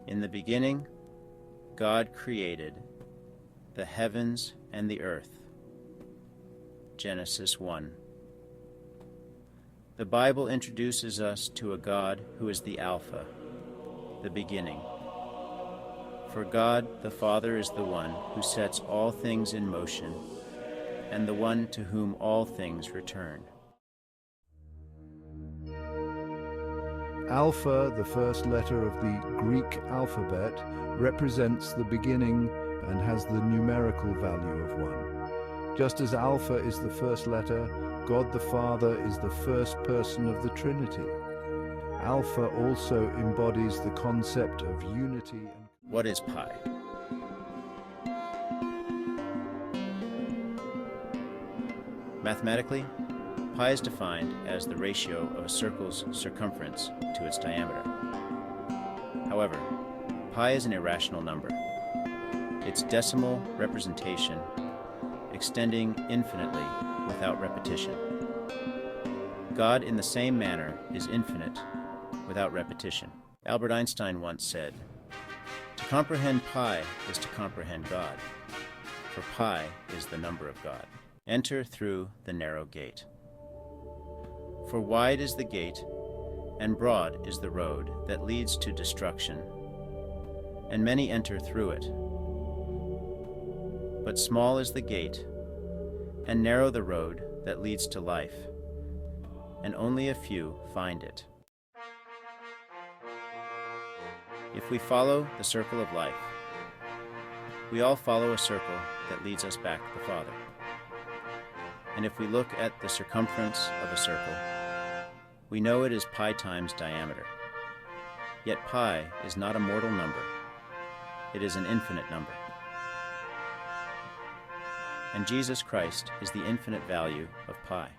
In the beginning, God created the heavens and the earth. Genesis 1. The Bible introduces us to a God who is the Alpha, the beginning. For God the Father is the one who sets all things in motion, and the one to whom all things return. Alpha, the first letter of the Greek alphabet, represents the beginning and has the numerical value of 1. Just as Alpha is the first letter, God the Father is the first person of the Trinity. Alpha also embodies the concept of unity and... What is pi? Mathematically, pi is defined as the ratio of a circle's circumference to its diameter. However, pi is an irrational number. Its decimal representation extending infinitely without repetition. God, in the same manner, is infinite without repetition. Albert Einstein once said, "To comprehend pi is to comprehend God, for pi is the number of God." Enter through the narrow gate. For wide is the gate, and broad is the road that leads to destruction, and many enter through it. But small is the gate, and narrow the road that leads to life, and only a few find it. If we follow the circle of life, we all follow a circle that leads us back to the Father. And if we look at the circumference of a circle, we know it is pi times diameter. Yet pi is not a mortal number. It is an infinite number. And Jesus Christ is the infinite value of pi.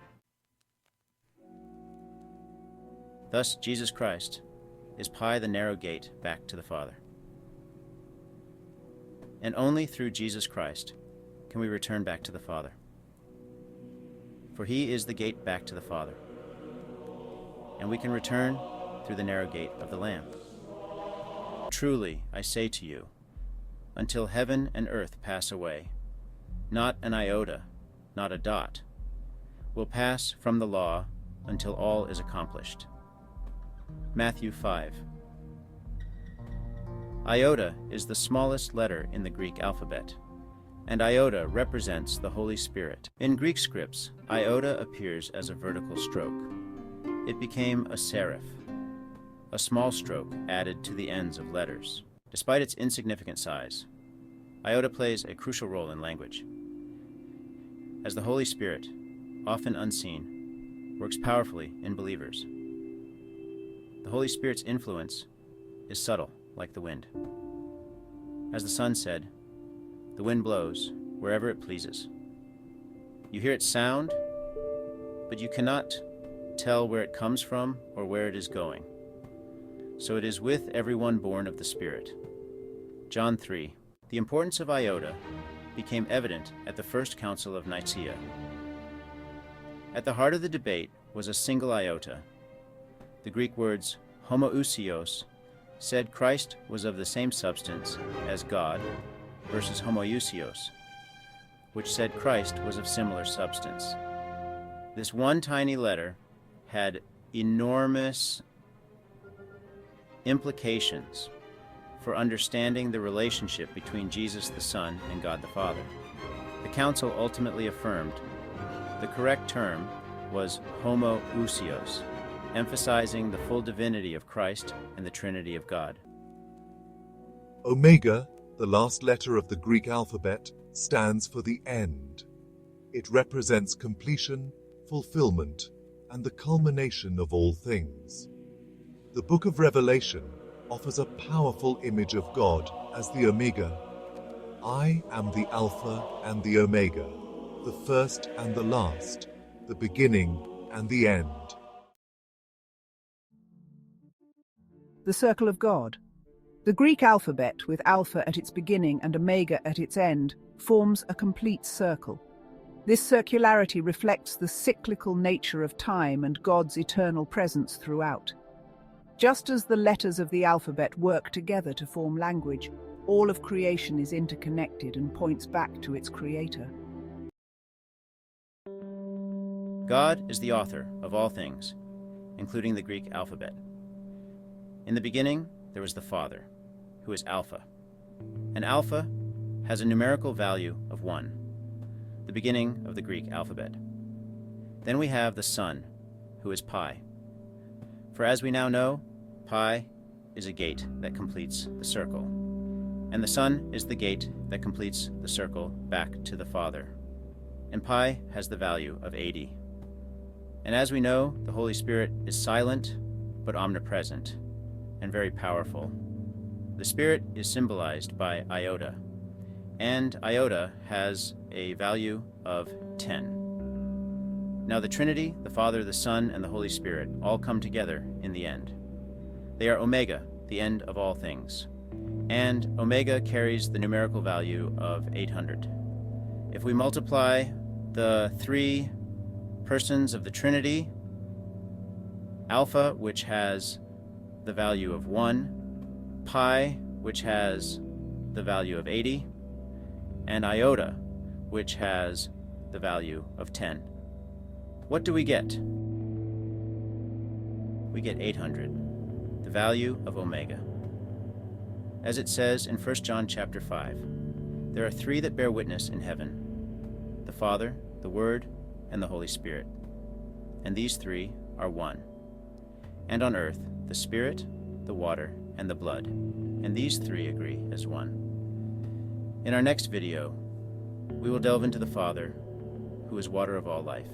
Thus, Jesus Christ is pi, the narrow gate back to the Father. And only through Jesus Christ can we return back to the Father. For he is the gate back to the Father. And we can return through the narrow gate of the Lamb. Truly, I say to you, until heaven and earth pass away, not an iota, not a dot, will pass from the law until all is accomplished. Matthew 5. Iota is the smallest letter in the Greek alphabet, and iota represents the Holy Spirit. In Greek scripts, iota appears as a vertical stroke. It became a serif, a small stroke added to the ends of letters. Despite its insignificant size, iota plays a crucial role in language, as the Holy Spirit, often unseen, works powerfully in believers. The Holy Spirit's influence is subtle, like the wind. As the sun said, the wind blows wherever it pleases. You hear its sound, but you cannot tell where it comes from or where it is going. So it is with everyone born of the Spirit. John 3. The importance of iota became evident at the First Council of Nicaea. At the heart of the debate was a single iota. The Greek words homoousios said Christ was of the same substance as God, versus homoousios, which said Christ was of similar substance. This one tiny letter had enormous implications for understanding the relationship between Jesus the Son and God the Father. The Council ultimately affirmed the correct term was homoousios, emphasizing the full divinity of Christ and the Trinity of God. Omega, the last letter of the Greek alphabet, stands for the end. It represents completion, fulfillment, and the culmination of all things. The book of Revelation offers a powerful image of God as the Omega. I am the Alpha and the Omega, the first and the last, the beginning and the end. The circle of God. The Greek alphabet, with alpha at its beginning and omega at its end, forms a complete circle. This circularity reflects the cyclical nature of time and God's eternal presence throughout. Just as the letters of the alphabet work together to form language, all of creation is interconnected and points back to its creator. God is the author of all things, including the Greek alphabet. In the beginning, there was the Father, who is Alpha. And Alpha has a numerical value of 1, the beginning of the Greek alphabet. Then we have the Son, who is Pi. For as we now know, Pi is a gate that completes the circle, and the Son is the gate that completes the circle back to the Father. And Pi has the value of 80. And as we know, the Holy Spirit is silent but omnipresent and very powerful. The Spirit is symbolized by Iota, and Iota has a value of 10. Now the Trinity, the Father, the Son, and the Holy Spirit all come together in the end. They are Omega, the end of all things, and Omega carries the numerical value of 800. If we multiply the 3 persons of the Trinity, Alpha, which has the value of 1, Pi, which has the value of 80, and Iota, which has the value of 10. What do we get? We get 800, the value of Omega. As it says in 1 John chapter 5, there are 3 that bear witness in heaven, the Father, the Word, and the Holy Spirit. And these 3 are one. And on earth, the Spirit, the water, and the blood. And these 3 agree as one. In our next video, we will delve into the Father, who is water of all life.